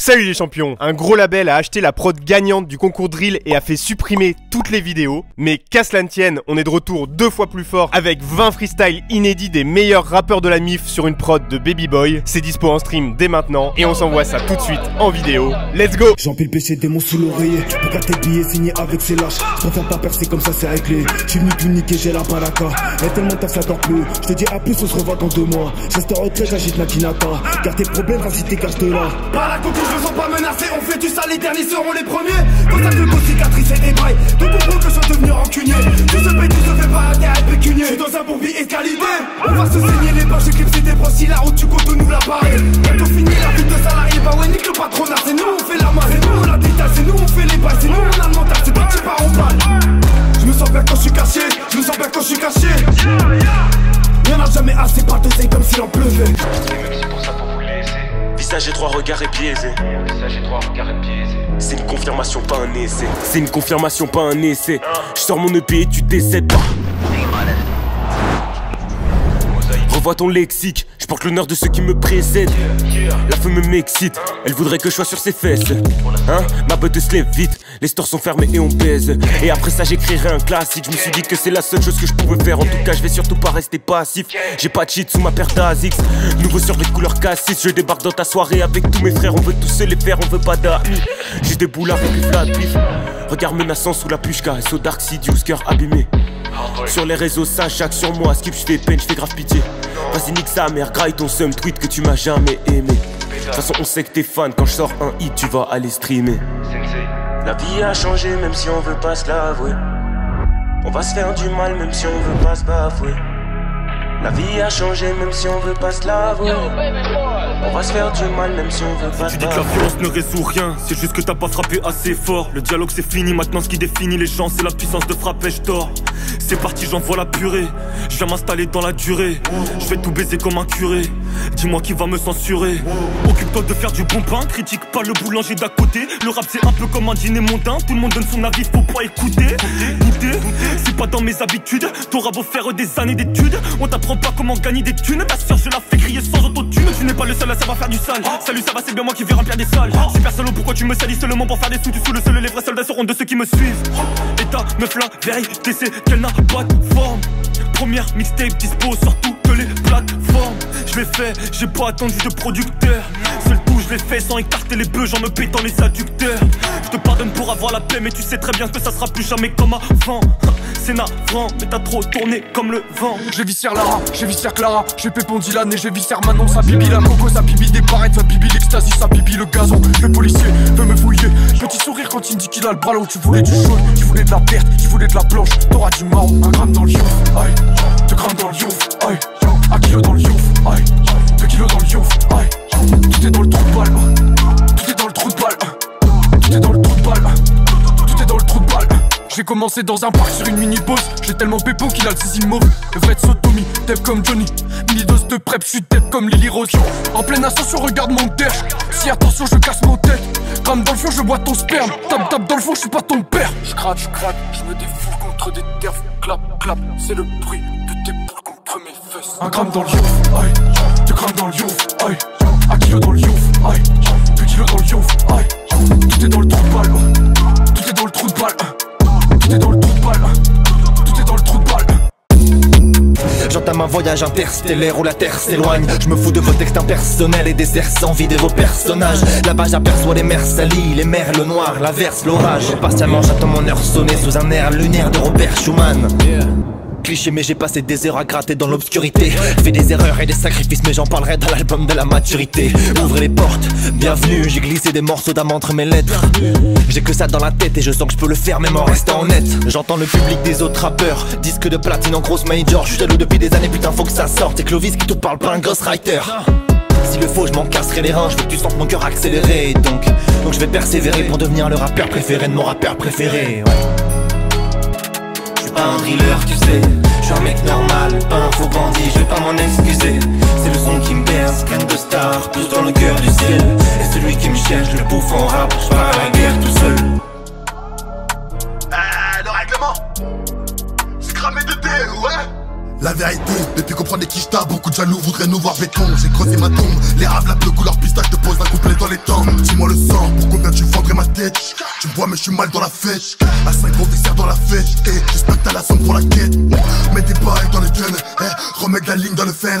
Salut les champions! Un gros label a acheté la prod gagnante du concours drill et a fait supprimer toutes les vidéos. Mais qu'à cela ne tienne, on est de retour 2 fois plus fort avec 20 freestyles inédits des meilleurs rappeurs de la MIF sur une prod de Baby Boy. C'est dispo en stream dès maintenant et on s'envoie ça tout de suite en vidéo. Let's go! J'empile péché démon sous l'oreiller. Pour qu'à tes billets signés avec ses lâches. Je préfère pas percer comme ça, c'est réglé. J'suis venu tout niquer, j'ai la balaka. Y'a tellement taf, ça dort plus. Je te dis à plus, on se revoit dans 2 mois. Je reste en retrait, j'agite Nakinata. Garde tes problèmes, vas-y, t'écartes là. Par la concours, je me sens pas menacé. On fait du sale, les derniers seront les premiers. Dans ta plus grosse cicatrice et des bails. Tout pour que je sois devenu rancunier. Tout se paye, tout se fait pas intérêt pécunier. J'suis dans un bourbi escalibé. On va se saigner les poches, éclipser des broches. Si la route, tu comptes nous la barrer. Bientôt fini la vie de salarié. Bah ouais, nique le patronat. C'est nous, on fait la main. C'est nous, on a détail. C'est nous, on fait les bails. C'est nous, on a le mental. C'est parti par en balle. Je me sens bien quand je suis caché. Je me sens bien quand je suis caché. Y'en a jamais assez, pas de c'est comme s'il en pleuvait. C'est pour ça pour vous laisser. Visage et 3 regards et biaisé. Visage et 3 regards et biaisé. C'est une confirmation, pas un essai. C'est une confirmation, pas un essai. Je sors mon EP et tu décèdes pas. Revois ton lexique, je porte l'honneur de ceux qui me précèdent. La femme m'excite, elle voudrait que je sois sur ses fesses. Hein, ma botte se lève vite, les stores sont fermés et on baise. Et après ça j'écrirai un classique, je me suis dit que c'est la seule chose que je pouvais faire. En tout cas je vais surtout pas rester passif. J'ai pas de cheat sous ma paire d'Azix. Nouveau survêt de couleur cassis, je débarque dans ta soirée avec tous mes frères. On veut tous se les faire, on veut pas d'amis. J'ai des boulards et du flat beef. Regard menaçant sous la pushka, SO Dark Sidious, cœur abîmé. Sur les réseaux ça jack sur moi, skip je fais peine, je fais grave pitié. Vas-y nique sa mère, graille ton seum, tweet que tu m'as jamais aimé. De toute façon on sait que t'es fan, quand je sors un hit tu vas aller streamer. La vie a changé même si on veut pas se l'avouer. On va se faire du mal même si on veut pas se bafouer. La vie a changé même si on veut pas se l'avouer. On va se faire du mal même si on veut pas se bafouer. Tu dis que la violence ne résout rien, c'est juste que t'as pas frappé assez fort. Le dialogue c'est fini, maintenant ce qui définit les gens c'est la puissance de frapper, je dors. C'est parti, j'envoie la purée. Je viens m'installer dans la durée. Je vais tout baiser comme un curé. Dis-moi qui va me censurer. Occupe-toi de faire du bon pain. Critique pas le boulanger d'à côté. Le rap c'est un peu comme un dîner mondain. Tout le monde donne son avis, faut pas écouter. Goûter, c'est pas dans mes habitudes. T'auras beau faire des années d'études, on t'apprend pas comment gagner des thunes. Ta soeur je la fais crier sans autotune. Tu n'es pas le seul à savoir faire du sale. Salut ça va, c'est bien moi qui vais remplir des salles. Super solo, pourquoi tu me salis seulement pour faire des sous? Tu saoules seul, les vrais soldats seront de ceux qui me suivent. Et ta meuf la vérité c'est qu'elle n'a pas de forme. Première mixtape dispo sur toutes les plateformes. Je l'ai fait, j'ai pas attendu de producteur. Seul tout je l'ai fait sans écarter les bœufs, en me pétant les adducteurs. Je te pardonne pour avoir la paix, mais tu sais très bien que ça sera plus jamais comme avant. C'est navrant, mais t'as trop tourné comme le vent. J'ai viscère Lara, j'ai viscère Clara, j'ai Pépon Dylan et j'ai viscère Manon. Ça bibi la coco, ça bibi des barrettes, ça bibi l'extasie, ça bibi le gazon. Le policier veut me fouiller, petit sourire quand il me dit qu'il a le bras long. Tu voulais du jaune, tu voulais de la verte, tu voulais de la blanche. T'auras du marron, un gramme dans le youf, aïe. 2 grammes dans le youf, aïe. 1 kilo dans le youf, aïe. 2 kilos dans le youf, aïe. Tout est dans le trou de balle, tout est dans le trou de balle, tout est dans le trou de balle, tout est dans le trou de balle. J'ai commencé dans un parc sur une mini-boss. J'ai tellement pépo qu'il a le zizi mauve. Le vrai de sodomie, dev comme Johnny. Mini-dose de prep, j'suis dev comme Lily Rose. En pleine ascension, regarde mon terre. Si attention, je casse mon tête. Rame dans le fond, je bois ton sperme. Tape dans le fond, j'suis pas ton père. J'craque, j'me défoule contre des terres. Clap, clap, c'est le bruit de tes boules contre mes fesses. 1 gramme dans le youf, aïe. 2 grammes dans le youf, aïe. 1 kilo dans le youf, aïe. 2 kilos dans le youf, aïe. Tout est dans le trou de balle. Tout est dans le trou de balle. Tout est dans le trou de balle, tout est dans le trou de balle. J'entame un voyage interstellaire où la terre s'éloigne. Je me fous de vos textes impersonnels et des airs sans vie de vos personnages. Là-bas j'aperçois les mers salies, les mers, le noir, l'averse, l'orage. Patiemment j'attends mon heure sonner sous un air lunaire de Robert Schumann. Cliché mais j'ai passé des heures à gratter dans l'obscurité. Fait des erreurs et des sacrifices mais j'en parlerai dans l'album de la maturité. Ouvrez les portes, bienvenue, j'ai glissé des morceaux d'âme entre mes lettres. J'ai que ça dans la tête et je sens que je peux le faire même en restant honnête. J'entends le public des autres rappeurs, disque de platine en grosse major. J'suis jaloux depuis des années, putain faut que ça sorte. C'est Clovis qui te parle pas un ghostwriter. S'il le faut je m'en casserai les reins, je veux que tu sentes mon cœur accéléré. Donc je vais persévérer pour devenir le rappeur préféré de mon rappeur préféré, ouais. Pas un driller tu sais, je suis un mec normal, pas un faux bandit, je vais pas m'en excuser. C'est le son qui me berce, canne de star, pousse dans le cœur du ciel. Et celui qui me cherche, le bouffe en rap, je pars à la guerre tout seul. Le règlement, c'est cramé de thé, ouais. La vérité, depuis qu'on prend des quichetas, beaucoup de jaloux voudraient nous voir béton. J'ai creusé ma tombe, les raves la bleue couleur pistache te pose un couplet dans les temps. Dis-moi le suis mal dans la fête. À 5 gros dessert dans la fête. J'espère que t'as la somme pour la quête. Mets des bails dans le gun, remets de la ligne dans le fen.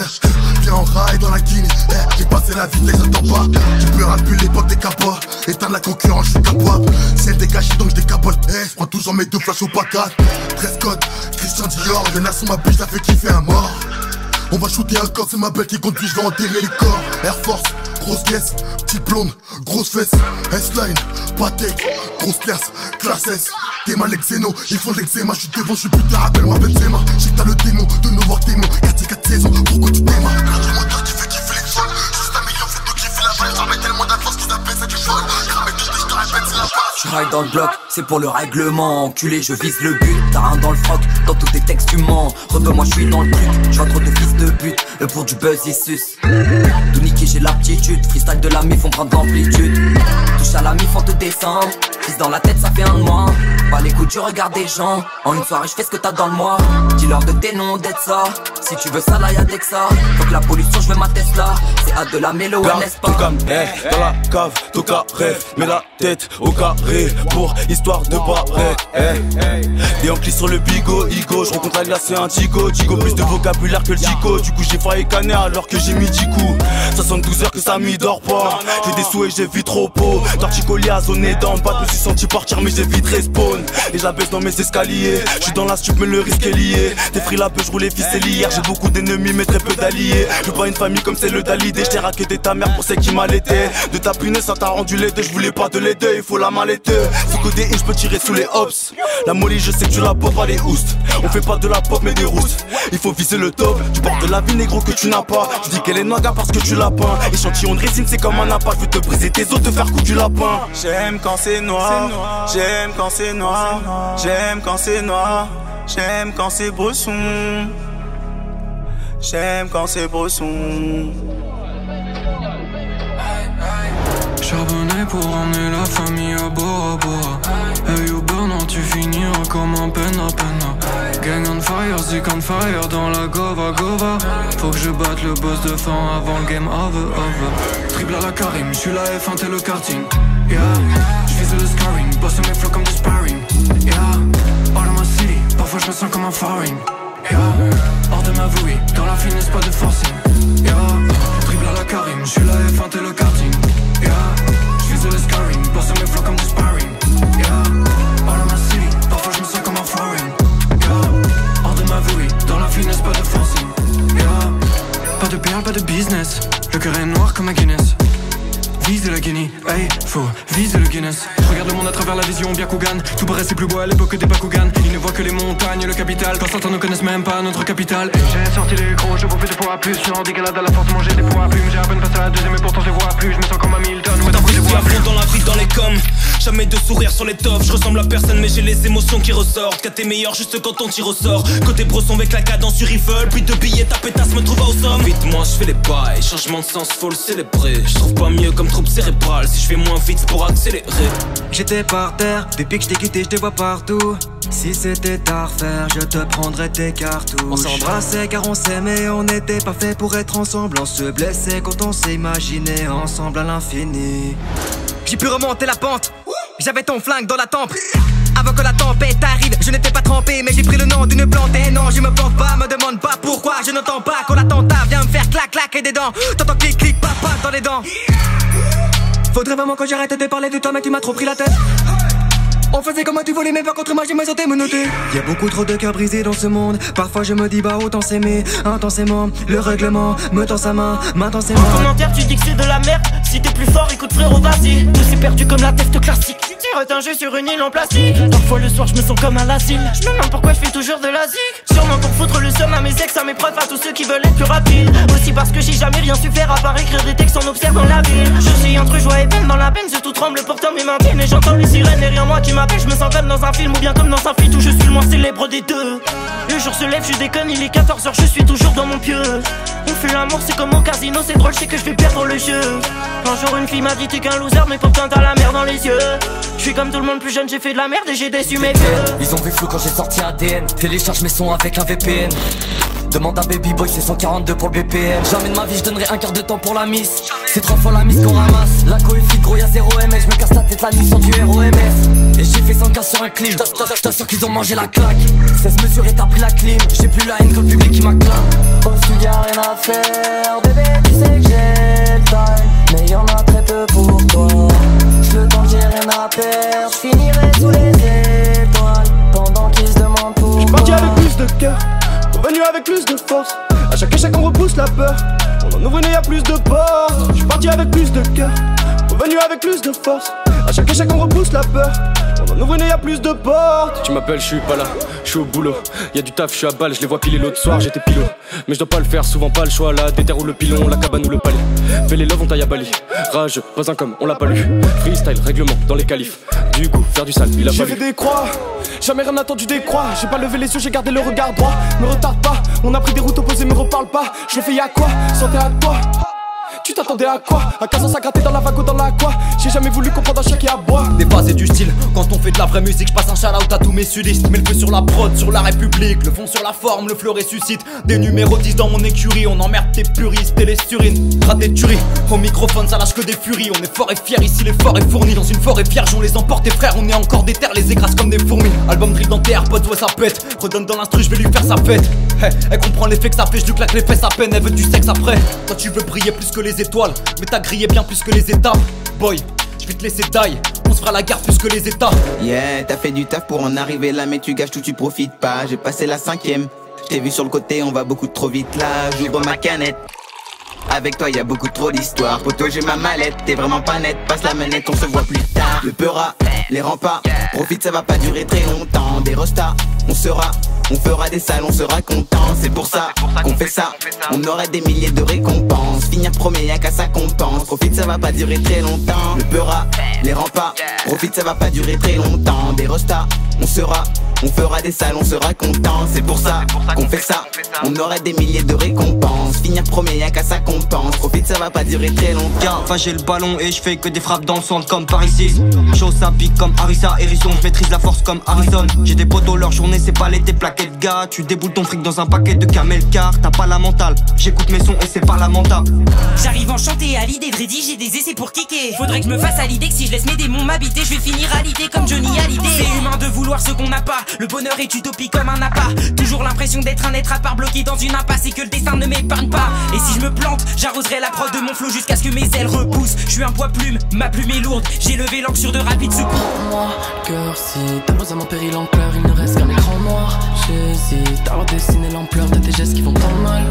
Viens en rail dans la Guinée. J'ai passé la vitesse, j'attends pas. Tu peux rappeler l'époque des capots. Éteindre la concurrence, je suis capable. Si elle dégage donc je décapote. Je prends toujours mes deux flashs au pacat. 13 code, Christian Dior. Le sur ma biche, ça fait kiffer un mort. On va shooter un corps, c'est ma belle qui conduit, je vais enterrer les corps. Air Force, grosse caisse, petite blonde, grosse fesse. S-Line, Patek, grosse classe, classe S. T'es mal exéno, ils font de l'eczéma. Je suis devant, je suis putain, rappelle-moi Benzema. J'ai que t'as le démon, de nous voir démon. Quartier 4 saisons, pourquoi tu démarres? Quand tu moteur, tu fais kiffer les sols. Juste un million, fais tout kiffer la balle. J'en mets tellement d'avance qu'ils appellent ça du vol. Ramène tout, je te répète, c'est la base. Je ride dans le bloc, c'est pour le règlement. Enculé, je vise le but, t'as un dans le froc. Dans tous tes textes tu mens, rebeu moi je suis dans le truc. Je vois trop de fils de but, pour du buzz ils sucent. Tout niquer j'ai l'aptitude, freestyle de la mif on prend de l'amplitude. Touche à la mif on te descend, fils dans la tête ça fait un de moi. Pas les coups du regard des gens, en une soirée je fais ce que t'as dans le moi. Dis-leur de tes noms d'être ça, si tu veux ça là y'a Dexa. Faut que la pollution je veux ma Tesla, c'est hâte de la mélo n'est-ce pas? Tout comme, dans la cave, tout carré. Mets la tête au carré, pour histoire de barrer. Et on clique sur le bigot, Igo. Je rencontre la glace et un Tigo. Tigo plus de vocabulaire que le Tico. Du coup j'ai failli canner alors que j'ai mis 10 coups. 72 heures que ça m'y dort pas. J'ai des sous et j'ai vu trop beau. Torticolis à zoner dans le bas. Je me suis senti partir mais j'ai vite respawn. Et je la baisse dans mes escaliers. Je suis dans la stup mais le risque est lié. T'es free la peu, je roule les ficelles hier. J'ai beaucoup d'ennemis mais très peu d'alliés. Je veux pas une famille comme c'est le Dalidé. Je t'ai raquetté ta mère pour celle qui m'a l'été. De ta punaise ça t'a rendu les deux. Je voulais pas de les deux, il faut la malette. Sous côté je peux tirer sous les hops. La molly je sais que tu la pop pas les houstes. On fait pas de la pop mais des roustes. Il faut viser le top. Tu portes de la vie négro que tu n'as pas. Tu dis qu'elle est noire parce que tu l'as peint. Échantillon de résine c'est comme un appât. Je veux te briser tes os, te faire coup du lapin. J'aime quand c'est noir. J'aime quand c'est noir. J'aime quand c'est noir. J'aime quand c'est bresson. J'aime quand c'est bresson. Charbonné pour emmener la famille à Bora Bora. Hey au Bernard, tu finiras comme un peine à peine. Gang on fire, zik on fire dans la gova gova. Faut que je batte le boss de fin avant le game over. Triple à la Karim, j'suis la F1 t'es le karting. Yeah, j'vise le scarring, bosse mes flots comme du sparring. Yeah, all in my city, parfois je me sens comme un foreign. Yeah, hors de ma vie, dans la finesse pas de forcing. Yeah, triple à la Karim, j'suis la F1 t'es le karting. Yeah, j'vise le scarring, bosse mes flots comme du sparring. Yeah, all in my city, parfois je me sens comme un foreign. Yeah, hors de ma vie, dans la finesse pas de forcing. Yeah, pas de perles, pas de business. Le cœur est noir comme un Guinness. Vise la Guinée, hey, faut viser le Guinness. Je regarde le monde à travers la vision bien Kougan. Tout paraissait plus beau à l'époque des Bakugan. Ils ne voient que les montagnes, le capital. Quand certains ne connaissent même pas notre capitale. J'ai sorti les gros, je bouffais 2 fois plus. Je suis en décalade à la force, manger des poids plumes. J'ai à peine passé à la deuxième et pourtant je vois plus. Je me sens comme un Milton, ouais, d'après je vois plus. Dans la vie, dans les coms, jamais de sourire sur les tops. Je ressemble à personne mais j'ai les émotions qui ressortent. Qu'à tes meilleurs juste quand on tire au sort. Côté brosson avec la cadence sur rifle. Puis de billets, ta pétasse me trouve au somme. Vite moi je fais les bails, changement de sens faut le célébrer. Je trouve pas mieux comme troupe cérébrale. Si je fais moins vite c'est pour accélérer. J'étais par terre, depuis que je t'ai quitté je te vois partout. Si c'était à refaire, je te prendrais tes cartouches. On s'embrassait car on s'aimait, on n'était pas fait pour être ensemble. On se blessait quand on s'imaginait ensemble à l'infini. J'ai pu remonter la pente, j'avais ton flingue dans la tempe. Avant que la tempête arrive, je n'étais pas trempé, mais j'ai pris le nom d'une plante. Et non, je me plante pas, me demande pas pourquoi. Je n'entends pas quand l'attentat vient me faire clac claquer des dents. T'entends clic clic papa dans les dents. Faudrait vraiment que j'arrête de parler de toi, mais tu m'as trop pris la tête. On faisait comme tu voulais, mais pas contre moi, j'ai me sentais menotté. Y'a beaucoup trop de cœurs brisés dans ce monde. Parfois je me dis bah autant s'aimer intensément. Le règlement me tend sa main, intensément. En commentaire tu dis que c'est de la merde. Si t'es plus fort, écoute frérot vas-y. Je suis perdu comme la test classique. Tire un jeu sur une île en plastique. Parfois le soir je me sens comme un asile. Je me demande pourquoi je fais toujours de la zig. Sûrement pour foutre le seum à mes ex, à mes profs, à tous ceux qui veulent être plus rapides. Aussi parce que j'ai jamais rien su faire à part écrire des textes en observant la ville. Je suis entre joie et peine dans la peine. Je tout tremble pourtant mes mains viennent. Et j'entends les sirènes derrière moi qui m'appellent. Je me sens comme dans un film ou bien comme dans un feat où je suis le moins célèbre des deux. Le jour se lève, je déconne, il est 14h, je suis toujours dans mon pieu. On fait l'amour, c'est comme au casino, c'est drôle, je sais que je vais perdre le jeu. Un jour une fille m'a dit t'es qu'un loser, mais pourtant t'as la merde dans les yeux. Je suis comme tout le monde plus jeune, j'ai fait de la merde et j'ai déçu mes vieux. Ils ont vu flou quand j'ai sorti ADN. Télécharge mes sons avec un VPN. Demande à Baby Boy, c'est 142 pour le BPM. Jamais de ma vie, je donnerai un quart de temps pour la miss. C'est 3 fois la miss qu'on ramasse. La coeffi gros, y'a 0 M et je me casse la tête la nuit sur du ROMF. Et j'ai fait 100K sur un clip, j't'assure qu'ils ont mangé la claque. 16 mesures et t'as pris la clim, j'ai plus la haine que le public qui m'acclame. Au studio y'a rien à faire, bébé tu sais que j'ai le time. Mais y'en a très peu pour toi. J'le tente, j'ai rien à perdre, j'finirai sous les étoiles. Pendant qu'ils se demandent pourquoi. J'suis parti avec plus de cœur, revenu avec plus de force. À chaque échec on repousse la peur, on en ouvre y'a plus de portes. J'suis parti avec plus de cœur, revenu avec plus de force. À chaque échec on repousse la peur, on en ouvre y'a plus de portes. Tu m'appelles, je suis pas là, je suis au boulot. Y'a du taf, je suis à balle, je les vois piler l'autre soir, j'étais pilot. Mais je dois pas le faire, souvent pas le choix. La déterre ou le pilon, la cabane ou le palais. Fais les love, on taille à Bali. Rage, voisin comme on l'a pas lu. Freestyle, règlement dans les qualifs. Du coup, faire du sale, il a pas J'ai vu. fait des croix, jamais rien attendu des croix. J'ai pas levé les yeux, j'ai gardé le regard droit. Me retarde pas, on a pris des routes opposées, me reparle pas. Je le fais y'a quoi, santé à toi. Tu t'attendais à quoi? À 15 ans ça grattait dans la vague ou dans la quoi? J'ai jamais voulu comprendre un chien qui aboie. Des phases et du style, quand on fait de la vraie musique, je passe un shout-out à tous mes sudistes. Mets le feu sur la prod, sur la République, le fond sur la forme, le flow ressuscite. Des numéros 10 dans mon écurie, on emmerde tes puristes et les surines. Raté de tuerie, au microphone ça lâche que des furies. On est fort et fier, ici l'effort est fourni. Dans une forêt vierge on les emporte, et frères, on est encore des terres, les écrase comme des fourmis. Album drill dans tes AirPods, ouais ça pète. Redonne dans l'instru, je vais lui faire sa fête. Hey, elle comprend l'effet que ça fait, je lui claque les fesses à peine. Elle veut du sexe après. Toi tu veux briller plus que les étoiles, mais t'as grillé bien plus que les étapes. Boy, je vais te laisser die, on se fera la guerre plus que les états. Yeah, t'as fait du taf pour en arriver là, mais tu gâches tout, tu profites pas. J'ai passé la 5ème, j't'ai vu sur le côté, on va beaucoup trop vite là. J'ouvre ma canette, avec toi y'a beaucoup trop d'histoires. Poto j'ai ma mallette, t'es vraiment pas net. Passe la manette, on se voit plus tard. Le peura, les remparts, profite ça va pas durer très longtemps. Des rostas, on sera, on fera des salles, on sera content. C'est pour ça qu'on fait ça, on aura des milliers de récompenses. Finir premier y'a qu'à ça qu'on pense. Profite ça va pas durer très longtemps. Le peura, les remparts, profite ça va pas durer très longtemps. Des rostas, on sera, on fera des salles, on sera content. C'est pour ça qu'on fait ça, on aura des milliers de récompenses. Finir premier y'a qu'à ça qu'on pense. Profite ça va pas durer très longtemps. Enfin j'ai le ballon et je fais que des frappes dans le centre comme Paris 6. Chaud ça pique comme Harissa Hérisson, je maîtrise la force comme Harrison. J'ai des potos, leur journée c'est pas l'été plaquettes gars. Tu déboules ton fric dans un paquet de camel car t'as pas la mentale. J'écoute mes sons et c'est pas lamentable. J'arrive enchanté à l'idée de rédiger des essais pour kicker. Faudrait que je me fasse à l'idée que si je laisse mes démons m'habiter, je vais finir à l'idée comme Johnny Hallyday. C'est humain de vouloir ce qu'on n'a pas, le bonheur est utopie comme un appât. Toujours l'impression d'être un être à part bloqué dans une impasse et que le destin ne m'épargne pas. Et si je me plante, j'arroserai la prod de mon flow jusqu'à ce que mes ailes repoussent. Je suis un poids plume, ma plume est lourde, j'ai levé l'encre sur de rapides secours. Moi, cœur, si t'as mon péril en pleurs, il ne reste qu'un écran noir. J'hésite à redessiner l'ampleur de tes gestes qui font tant mal.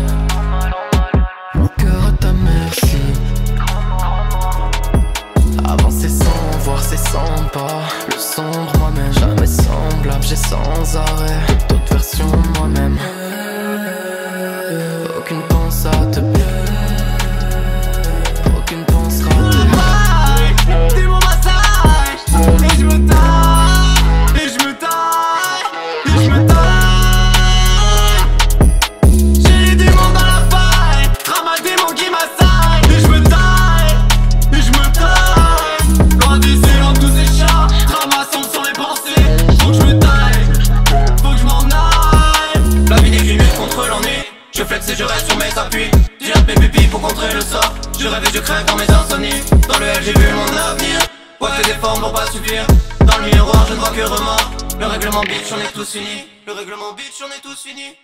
Mon cœur à ta merci. Avancer sans voir, c'est sans pas. Le sombre moi-même, jamais semblable, j'ai sans arrêt d'autres versions moi-même. Aucune pense à te plaire, aucune pense ratée. T'es mon massage, et je me taille, et je me taille, et je me taille. J'ai les démons dans la faille, rama démon qui m'assaille. Et je me taille, et je me taille. Loin d'ici, loin de tous ces chats, ramassons sur les pensées. Faut que je me taille, faut que je m'en aille. La vie décrit mieux contre l'ennui. Je flex et je reste sur mes appuis. J'ai un PPP pour contrer le sort. Je rêve et je crève dans mes insomnies. Dans le L j'ai vu mon avenir. Ouais fais des formes pour pas suffire. Dans le miroir je ne vois que remords. Le règlement bitch on est tous unis. Le règlement bitch on est tous unis.